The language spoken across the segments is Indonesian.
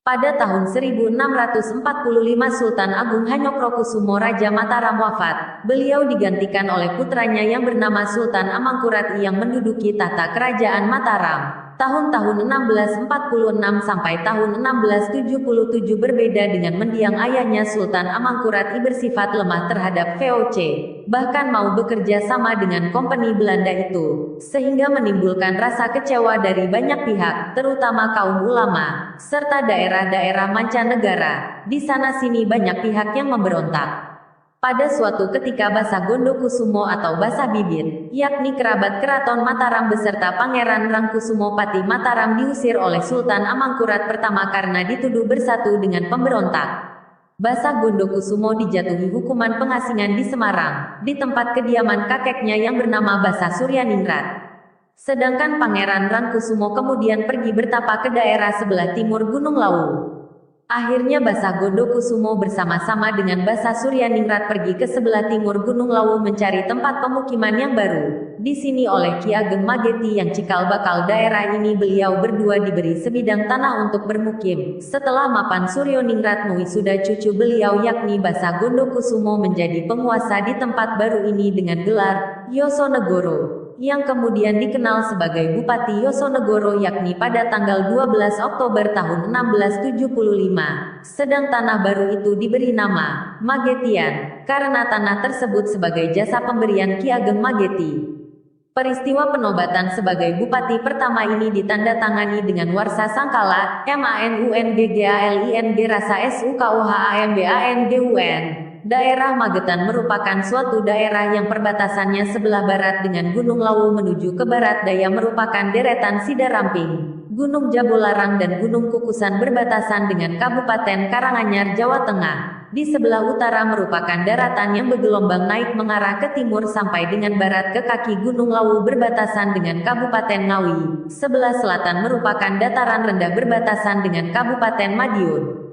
Pada tahun 1645 Sultan Agung Hanyokrokusumo Raja Mataram wafat. Beliau digantikan oleh putranya yang bernama Sultan Amangkurat yang menduduki tahta kerajaan Mataram. Tahun-tahun 1646 sampai tahun 1677 berbeda dengan mendiang ayahnya. Sultan Amangkurat I bersifat lemah terhadap VOC, bahkan mau bekerja sama dengan kompeni Belanda itu, sehingga menimbulkan rasa kecewa dari banyak pihak, terutama kaum ulama, serta daerah-daerah mancanegara. Di sana-sini banyak pihak yang memberontak. Pada suatu ketika Basa Gondokusumo atau Basa Bibit, yakni kerabat keraton Mataram beserta Pangeran Rangkusumo Pati Mataram diusir oleh Sultan Amangkurat pertama karena dituduh bersatu dengan pemberontak. Basa Gondokusumo dijatuhi hukuman pengasingan di Semarang, di tempat kediaman kakeknya yang bernama Basa Suryaningrat. Sedangkan Pangeran Rangkusumo kemudian pergi bertapa ke daerah sebelah timur Gunung Lawu. Akhirnya Basa Gondokusumo bersama-sama dengan Basa Suryaningrat pergi ke sebelah timur Gunung Lawu mencari tempat pemukiman yang baru. Di sini oleh Ki Ageng Mageti yang cikal bakal daerah ini beliau berdua diberi sebidang tanah untuk bermukim. Setelah mapan Suryaningrat mewisuda cucu beliau yakni Basa Gondokusumo menjadi penguasa di tempat baru ini dengan gelar Yosonegoro, yang kemudian dikenal sebagai Bupati Yosonegoro yakni pada tanggal 12 Oktober tahun 1675. Sedang tanah baru itu diberi nama Magetian karena tanah tersebut sebagai jasa pemberian Ki Ageng Mageti. Peristiwa penobatan sebagai bupati pertama ini ditandatangani dengan Warsa Sangkala MANUNGGALING Rasa SUKOHAMBANGUN. Daerah Magetan merupakan suatu daerah yang perbatasannya sebelah barat dengan Gunung Lawu menuju ke barat daya merupakan deretan Sidaramping, Gunung Jabolarang dan Gunung Kukusan berbatasan dengan Kabupaten Karanganyar, Jawa Tengah. Di sebelah utara merupakan daratan yang bergelombang naik mengarah ke timur sampai dengan barat ke kaki Gunung Lawu berbatasan dengan Kabupaten Ngawi. Sebelah selatan merupakan dataran rendah berbatasan dengan Kabupaten Madiun.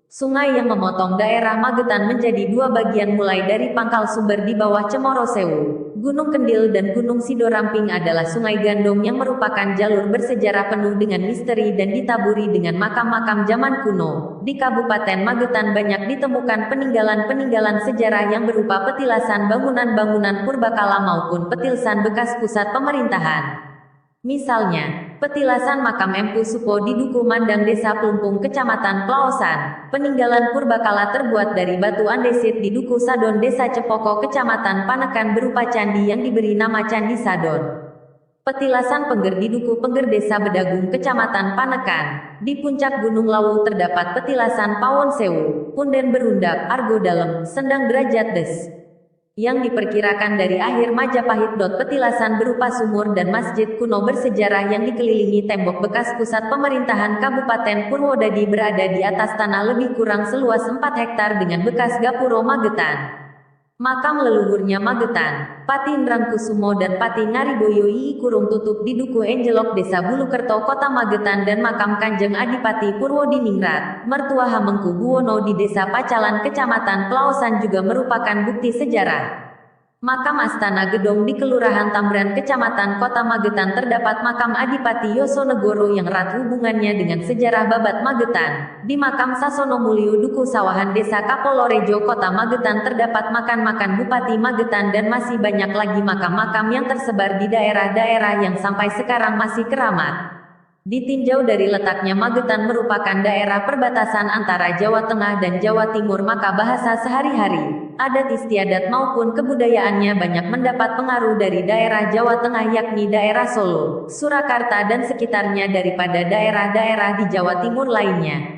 Sungai yang memotong daerah Magetan menjadi dua bagian mulai dari pangkal sumber di bawah Cemoro Sewu, Gunung Kendil dan Gunung Sidoramping adalah Sungai Gandong yang merupakan jalur bersejarah penuh dengan misteri dan ditaburi dengan makam-makam zaman kuno. Di Kabupaten Magetan banyak ditemukan peninggalan-peninggalan sejarah yang berupa petilasan bangunan-bangunan purbakala maupun petilasan bekas pusat pemerintahan. Misalnya, petilasan makam Empu Supo di Duku Mandang Desa Plumpung Kecamatan Plaosan. Peninggalan purbakala terbuat dari batu andesit di Duku Sadon Desa Cepoko Kecamatan Panekan berupa candi yang diberi nama Candi Sadon. Petilasan Pengger di Duku Pengger Desa Bedagung Kecamatan Panekan. Di puncak Gunung Lawu terdapat petilasan Pawon Sewu, Punden Berundak, Argo Dalem, Sendang Derajat Des, yang diperkirakan dari akhir Majapahit. Petilasan berupa sumur dan masjid kuno bersejarah yang dikelilingi tembok bekas pusat pemerintahan Kabupaten Purwodadi berada di atas tanah lebih kurang seluas 4 hektar dengan bekas gapuro Magetan. Makam leluhurnya Magetan, Pati Nrangkusumo dan Pati Ngariboyo Ii Kurung Tutup di Duku Enjelok Desa Bulukerto Kota Magetan dan makam Kanjeng Adipati Purwodiningrat, mertua Hamengku Buwono di Desa Pacalan Kecamatan Plaosan juga merupakan bukti sejarah. Makam Astana Gedong di Kelurahan Tambran Kecamatan Kota Magetan terdapat makam Adipati Yosonegoro yang erat hubungannya dengan sejarah Babat Magetan. Di makam Sasono Mulyo Duku Sawahan Desa Kapolorejo Kota Magetan terdapat makam Bupati Magetan dan masih banyak lagi makam-makam yang tersebar di daerah-daerah yang sampai sekarang masih keramat. Ditinjau dari letaknya Magetan merupakan daerah perbatasan antara Jawa Tengah dan Jawa Timur, maka bahasa sehari-hari, adat istiadat maupun kebudayaannya banyak mendapat pengaruh dari daerah Jawa Tengah yakni daerah Solo, Surakarta dan sekitarnya daripada daerah-daerah di Jawa Timur lainnya.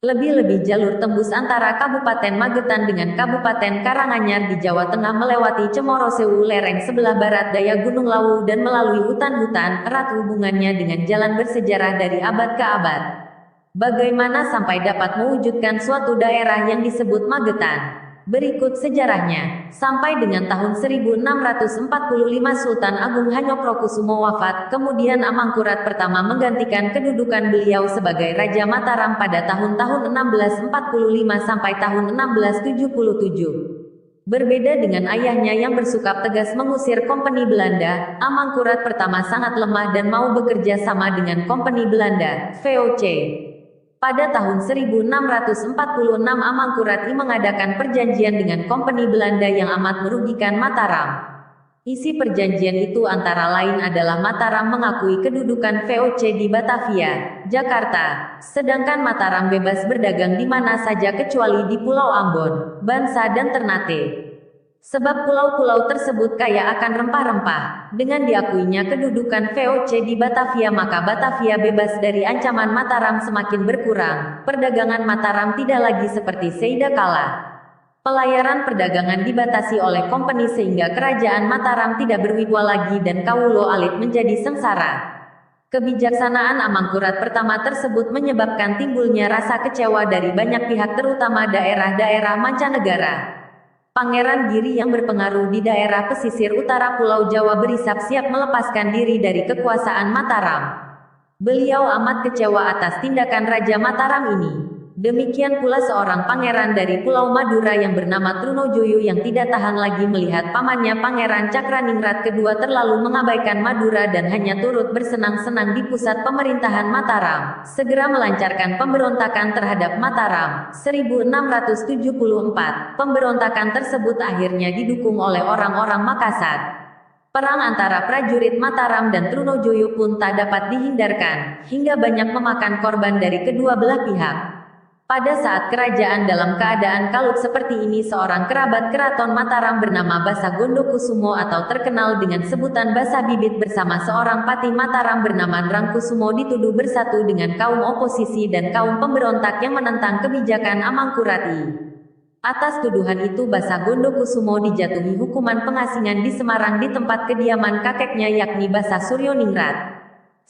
Lebih-lebih jalur tembus antara Kabupaten Magetan dengan Kabupaten Karanganyar di Jawa Tengah melewati Cemoro Sewu lereng sebelah barat daya Gunung Lawu dan melalui hutan-hutan, erat hubungannya dengan jalan bersejarah dari abad ke abad. Bagaimana sampai dapat mewujudkan suatu daerah yang disebut Magetan? Berikut sejarahnya. Sampai dengan tahun 1645 Sultan Agung Hanyokrokusumo wafat, kemudian Amangkurat pertama menggantikan kedudukan beliau sebagai Raja Mataram pada tahun-tahun 1645 sampai tahun 1677. Berbeda dengan ayahnya yang bersikap tegas mengusir Kompeni Belanda, Amangkurat pertama sangat lemah dan mau bekerja sama dengan Kompeni Belanda, VOC. Pada tahun 1646 Amangkurat I mengadakan perjanjian dengan Kompeni Belanda yang amat merugikan Mataram. Isi perjanjian itu antara lain adalah Mataram mengakui kedudukan VOC di Batavia, Jakarta, sedangkan Mataram bebas berdagang di mana saja kecuali di Pulau Ambon, Bansa dan Ternate. Sebab pulau-pulau tersebut kaya akan rempah-rempah. Dengan diakuinya kedudukan VOC di Batavia maka Batavia bebas dari ancaman Mataram semakin berkurang. Perdagangan Mataram tidak lagi seperti seida kala. Pelayaran perdagangan dibatasi oleh kompeni sehingga kerajaan Mataram tidak berwibawa lagi dan Kawulo Alit menjadi sengsara. Kebijaksanaan Amangkurat pertama tersebut menyebabkan timbulnya rasa kecewa dari banyak pihak terutama daerah-daerah mancanegara. Pangeran Giri yang berpengaruh di daerah pesisir utara Pulau Jawa berisap siap melepaskan diri dari kekuasaan Mataram. Beliau amat kecewa atas tindakan Raja Mataram ini. Demikian pula seorang pangeran dari Pulau Madura yang bernama Trunojoyo yang tidak tahan lagi melihat pamannya Pangeran Cakraningrat kedua terlalu mengabaikan Madura dan hanya turut bersenang-senang di pusat pemerintahan Mataram, segera melancarkan pemberontakan terhadap Mataram. 1674, pemberontakan tersebut akhirnya didukung oleh orang-orang Makassar. Perang antara prajurit Mataram dan Trunojoyo pun tak dapat dihindarkan, hingga banyak memakan korban dari kedua belah pihak. Pada saat kerajaan dalam keadaan kalut seperti ini seorang kerabat keraton Mataram bernama Basa Gondokusumo atau terkenal dengan sebutan Basa Bibit bersama seorang patih Mataram bernama Nrangkusumo dituduh bersatu dengan kaum oposisi dan kaum pemberontak yang menentang kebijakan Amangkurat I. Atas tuduhan itu Basa Gondokusumo dijatuhi hukuman pengasingan di Semarang di tempat kediaman kakeknya yakni Basa Suryoningrat.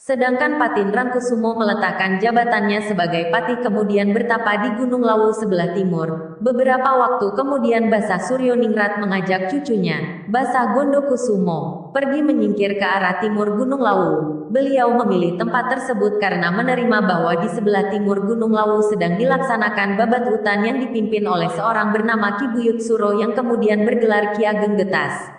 Sedangkan Patih Nrangkusumo meletakkan jabatannya sebagai patih kemudian bertapa di Gunung Lawu sebelah timur. Beberapa waktu kemudian Basa Suryoningrat mengajak cucunya, Basa Gondokusumo, pergi menyingkir ke arah timur Gunung Lawu. Beliau memilih tempat tersebut karena menerima bahwa di sebelah timur Gunung Lawu sedang dilaksanakan babat hutan yang dipimpin oleh seorang bernama Ki Buyut Suro yang kemudian bergelar Ki Ageng Getas.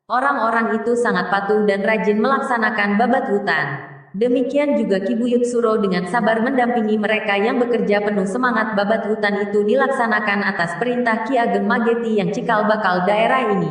Orang-orang itu sangat patuh dan rajin melaksanakan babat hutan. Demikian juga Ki Buyut Suro dengan sabar mendampingi mereka yang bekerja penuh semangat. Babat hutan itu dilaksanakan atas perintah Ki Ageng Mageti yang cikal bakal daerah ini.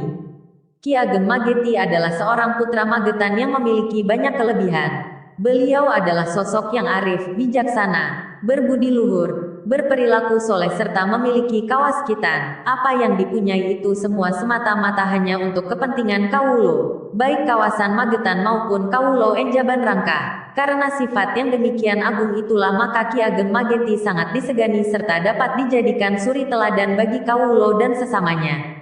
Ki Ageng Mageti adalah seorang putra Magetan yang memiliki banyak kelebihan. Beliau adalah sosok yang arif, bijaksana, berbudi luhur, berperilaku soleh serta memiliki kawaskitan. Apa yang dipunyai itu semua semata-mata hanya untuk kepentingan Kawulo, baik kawasan Magetan maupun Kawulo Enjaban Rangka. Karena sifat yang demikian agung itulah maka Ki Ageng Mageti sangat disegani serta dapat dijadikan suri teladan bagi Kawulo dan sesamanya.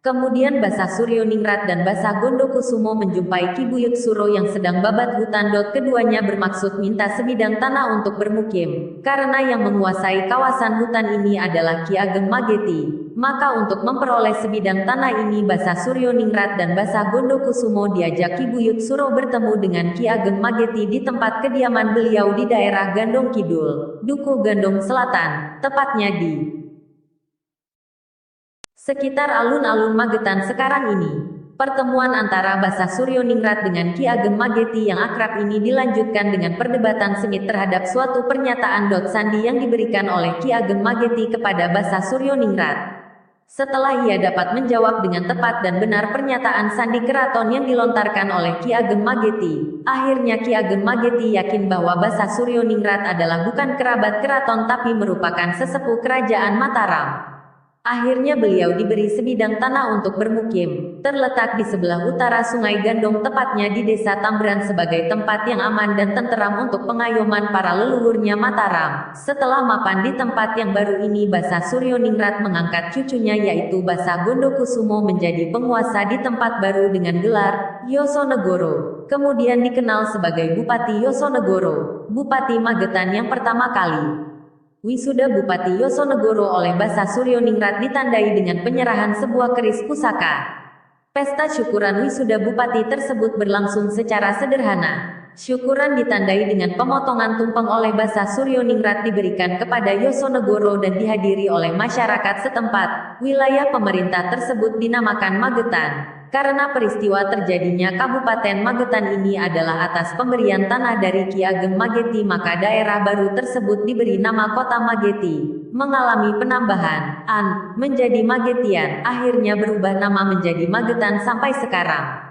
Kemudian Basa Suryoningrat dan Basa Gondokusumo menjumpai Ki Buyut Suro yang sedang babat hutan. Keduanya bermaksud minta sebidang tanah untuk bermukim, karena yang menguasai kawasan hutan ini adalah Ki Ageng Mageti. Maka untuk memperoleh sebidang tanah ini Basa Suryoningrat dan Basa Gondokusumo diajak Ki Buyut Suro bertemu dengan Ki Ageng Mageti di tempat kediaman beliau di daerah Gandong Kidul, Dukuh Gandong Selatan, tepatnya di sekitar alun-alun Magetan sekarang ini. Pertemuan antara Basa Suryoningrat dengan Ki Ageng Mageti yang akrab ini dilanjutkan dengan perdebatan sengit terhadap suatu pernyataan sandi yang diberikan oleh Ki Ageng Mageti kepada Basa Suryoningrat. Setelah ia dapat menjawab dengan tepat dan benar pernyataan sandi keraton yang dilontarkan oleh Ki Ageng Mageti, akhirnya Ki Ageng Mageti yakin bahwa Basa Suryoningrat adalah bukan kerabat keraton tapi merupakan sesepuh kerajaan Mataram. Akhirnya beliau diberi sebidang tanah untuk bermukim, terletak di sebelah utara Sungai Gandong tepatnya di Desa Tambran sebagai tempat yang aman dan tenteram untuk pengayoman para leluhurnya Mataram. Setelah mapan di tempat yang baru ini Basa Suryoningrat mengangkat cucunya yaitu Basa Gondokusumo menjadi penguasa di tempat baru dengan gelar Yosonegoro. Kemudian dikenal sebagai Bupati Yosonegoro, Bupati Magetan yang pertama kali. Wisuda Bupati Yosonegoro oleh Basa Suryoningrat ditandai dengan penyerahan sebuah keris pusaka. Pesta syukuran wisuda bupati tersebut berlangsung secara sederhana. Syukuran ditandai dengan pemotongan tumpeng oleh Basa Suryoningrat diberikan kepada Yosonegoro dan dihadiri oleh masyarakat setempat. Wilayah pemerintah tersebut dinamakan Magetan. Karena peristiwa terjadinya Kabupaten Magetan ini adalah atas pemberian tanah dari Ki Ageng Mageti, maka daerah baru tersebut diberi nama Kota Mageti. Mengalami penambahan menjadi Magetian, akhirnya berubah nama menjadi Magetan sampai sekarang.